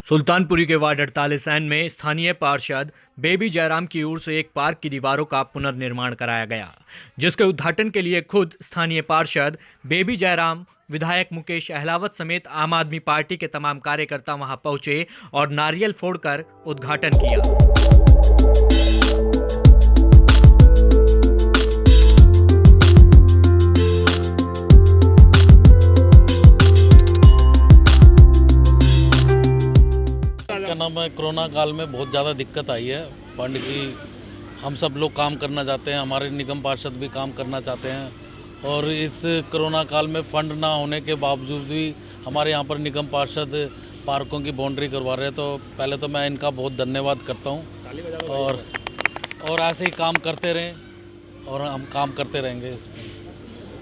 सुल्तानपुरी के वार्ड 48 में स्थानीय पार्षद बेबी जयराम की ओर से एक पार्क की दीवारों का पुनर्निर्माण कराया गया, जिसके उद्घाटन के लिए खुद स्थानीय पार्षद बेबी जयराम, विधायक मुकेश अहलावत समेत आम आदमी पार्टी के तमाम कार्यकर्ता वहां पहुंचे और नारियल फोड़कर उद्घाटन किया। क्या नाम है, कोरोना काल में बहुत ज़्यादा दिक्कत आई है फंड की। हम सब लोग काम करना चाहते हैं, हमारे निगम पार्षद भी काम करना चाहते हैं और इस कोरोना काल में फंड ना होने के बावजूद भी हमारे यहाँ पर निगम पार्षद पार्कों की बाउंड्री करवा रहे हैं। तो पहले तो मैं इनका बहुत धन्यवाद करता हूँ और ऐसे ही काम करते रहें और हम काम करते रहेंगे इसमें।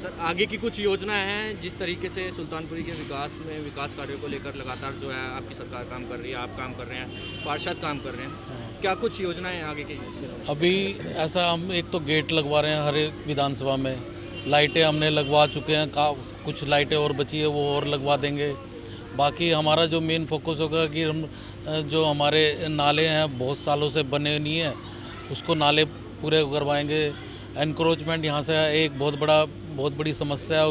सर, आगे की कुछ योजना है जिस तरीके से सुल्तानपुरी के विकास कार्यों को लेकर लगातार जो है आपकी सरकार काम कर रही है, आप काम कर रहे हैं, पार्षद काम कर रहे हैं, क्या कुछ योजनाएं हैं आगे की? अभी ऐसा हम एक तो गेट लगवा रहे हैं हर एक विधानसभा में, लाइटें हमने लगवा चुके हैं, कुछ लाइटें और बची है वो और लगवा देंगे। बाकी हमारा जो मेन फोकस होगा कि हम जो हमारे नाले हैं बहुत सालों से बने नहीं हैं, उसको नाले पूरे करवाएंगे। एनक्रोचमेंट यहाँ से एक बहुत बड़ी समस्या है,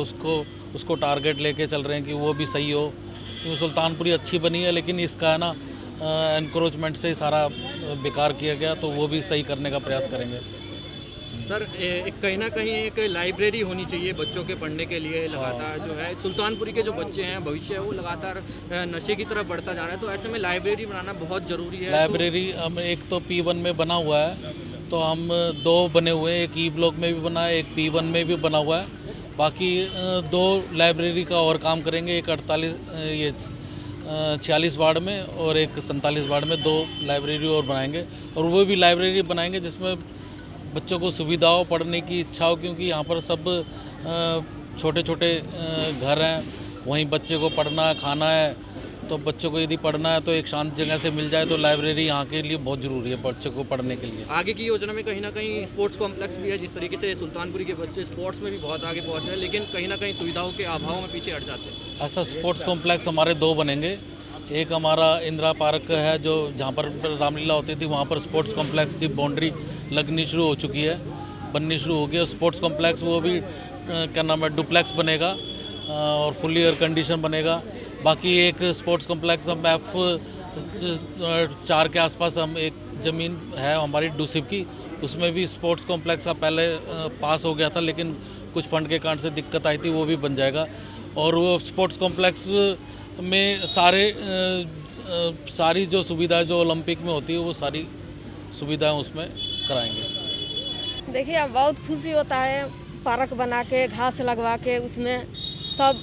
उसको टारगेट लेके चल रहे हैं कि वो भी सही हो, क्योंकि सुल्तानपुरी अच्छी बनी है लेकिन इसका है ना एनक्रोचमेंट से सारा बेकार किया गया, तो वो भी सही करने का प्रयास करेंगे। सर, कहीं ना कहीं एक लाइब्रेरी होनी चाहिए बच्चों के पढ़ने के लिए। लगातार जो है सुल्तानपुरी के जो बच्चे हैं, भविष्य है वो लगातार नशे की तरफ बढ़ता जा रहा है, तो ऐसे में लाइब्रेरी बनाना बहुत ज़रूरी है। लाइब्रेरी हम एक तो P1 में बना हुआ है, तो हम 2 बने हुए हैं, एक E ब्लॉक में भी बना है, एक P1 में भी बना हुआ है। बाकी 2 लाइब्रेरी का और काम करेंगे, एक 46 वार्ड में और एक 47 वार्ड में 2 लाइब्रेरी और बनाएंगे। और वो भी लाइब्रेरी बनाएंगे जिसमें बच्चों को सुविधा हो, पढ़ने की इच्छा हो, क्योंकि यहाँ पर सब छोटे छोटे घर हैं, वहीं बच्चे को पढ़ना है, खाना है। तो बच्चों को यदि पढ़ना है तो एक शांत जगह से मिल जाए, तो लाइब्रेरी यहाँ के लिए बहुत ज़रूरी है बच्चों को पढ़ने के लिए। आगे की योजना में कहीं ना कहीं स्पोर्ट्स कॉम्प्लेक्स भी है, जिस तरीके से सुल्तानपुरी के बच्चे स्पोर्ट्स में भी बहुत आगे पहुँच रहे हैं, लेकिन कहीं ना कहीं सुविधाओं के अभाव में पीछे हट जाते हैं। ऐसा स्पोर्ट्स कॉम्प्लेक्स हमारे 2 बनेंगे। एक हमारा इंदिरा पार्क है, जो जहाँ पर रामलीला होती थी, वहाँ पर स्पोर्ट्स कॉम्प्लेक्स की बाउंड्री लगनी शुरू हो चुकी है, बननी शुरू हो गई है। स्पोर्ट्स कॉम्प्लेक्स वो भी क्या नाम है, डुप्लेक्स बनेगा और फुल्ली एयर कंडीशन बनेगा। बाकी एक स्पोर्ट्स कॉम्प्लेक्स हम F4 के आसपास हम एक ज़मीन है हमारी डूसिप की, उसमें भी स्पोर्ट्स कॉम्प्लेक्स का पहले पास हो गया था, लेकिन कुछ फंड के कारण से दिक्कत आई थी, वो भी बन जाएगा। और वो स्पोर्ट्स कॉम्प्लेक्स में सारी जो सुविधाएं जो ओलंपिक में होती है वो सारी सुविधाएं उसमें कराएंगे। देखिए, अब बहुत खुशी होता है पार्क बना के, घास लगवा के, उसमें सब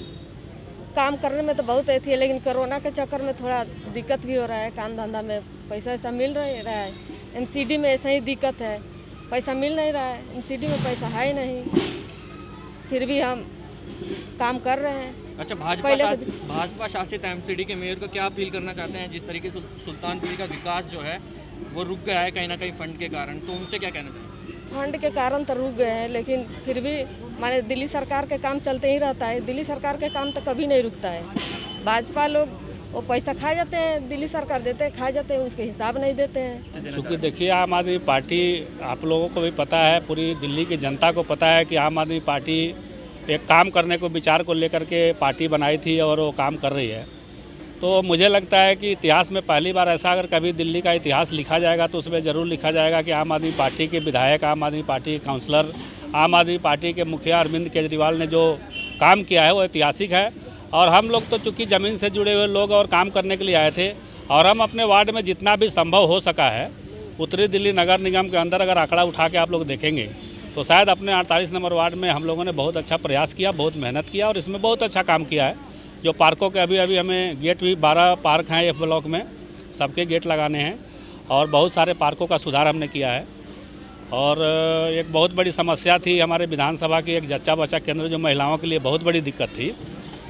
काम करने में तो बहुत अच्छी है, लेकिन कोरोना के चक्कर में थोड़ा दिक्कत भी हो रहा है। काम धंधा में पैसा ऐसा मिल नहीं रहा है, MCD में ऐसा ही दिक्कत है, पैसा मिल नहीं रहा है, MCD में पैसा है ही नहीं, फिर भी हम काम कर रहे हैं। अच्छा, भाजपा शासित MCD के मेयर को क्या अपील करना चाहते हैं? जिस तरीके से सुल्तानपुरी का विकास जो है वो रुक गया है कहीं ना कहीं फंड के कारण, तो उनसे क्या कहना चाहिए? फंड के कारण तो रुक गए हैं, लेकिन फिर भी माने दिल्ली सरकार के काम चलते ही रहता है। दिल्ली सरकार के काम तो कभी नहीं रुकता है। भाजपा लोग वो पैसा खा जाते हैं, दिल्ली सरकार देते हैं, खा जाते हैं, उसके हिसाब नहीं देते हैं। क्योंकि देखिए, आम आदमी पार्टी, आप लोगों को भी पता है, पूरी दिल्ली की जनता को पता है कि आम आदमी पार्टी एक काम करने को, विचार को लेकर के पार्टी बनाई थी और वो काम कर रही है। तो मुझे लगता है कि इतिहास में पहली बार ऐसा अगर कभी दिल्ली का इतिहास लिखा जाएगा तो उसमें ज़रूर लिखा जाएगा कि आम आदमी पार्टी के विधायक, आम आदमी पार्टी के काउंसलर, आम आदमी पार्टी के मुखिया अरविंद केजरीवाल ने जो काम किया है वो ऐतिहासिक है। और हम लोग तो चूँकि ज़मीन से जुड़े हुए लोग और काम करने के लिए आए थे, और हम अपने वार्ड में जितना भी संभव हो सका है, उत्तरी दिल्ली नगर निगम के अंदर अगर आंकड़ा उठा के आप लोग देखेंगे तो शायद अपने 48 नंबर वार्ड में हम लोगों ने बहुत अच्छा प्रयास किया, बहुत मेहनत किया और इसमें बहुत अच्छा काम किया है। जो पार्कों के अभी हमें गेट भी 12 पार्क हैं F ब्लॉक में, सबके गेट लगाने हैं और बहुत सारे पार्कों का सुधार हमने किया है। और एक बहुत बड़ी समस्या थी हमारे विधानसभा की, एक जच्चा बच्चा केंद्र जो महिलाओं के लिए बहुत बड़ी दिक्कत थी,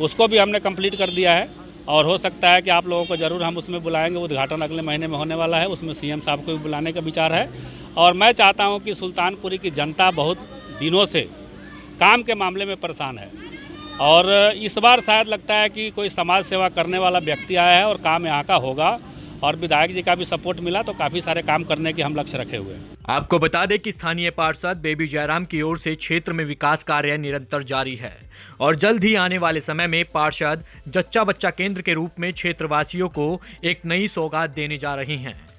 उसको भी हमने कंप्लीट कर दिया है। और हो सकता है कि आप लोगों को ज़रूर हम उसमें बुलाएंगे, उद्घाटन अगले महीने में होने वाला है, उसमें CM साहब को भी बुलाने का विचार है। और मैं चाहता हूँ कि सुल्तानपुरी की जनता बहुत दिनों से काम के मामले में परेशान है और इस बार शायद लगता है कि कोई समाज सेवा करने वाला व्यक्ति आया है और काम यहाँ का होगा। और विधायक जी का भी सपोर्ट मिला तो काफ़ी सारे काम करने के हम लक्ष्य रखे हुए हैं। आपको बता दें कि स्थानीय पार्षद बेबी जयराम की ओर से क्षेत्र में विकास कार्य निरंतर जारी है और जल्द ही आने वाले समय में पार्षद जच्चा बच्चा केंद्र के रूप में क्षेत्रवासियों को एक नई सौगात देने जा रही हैं।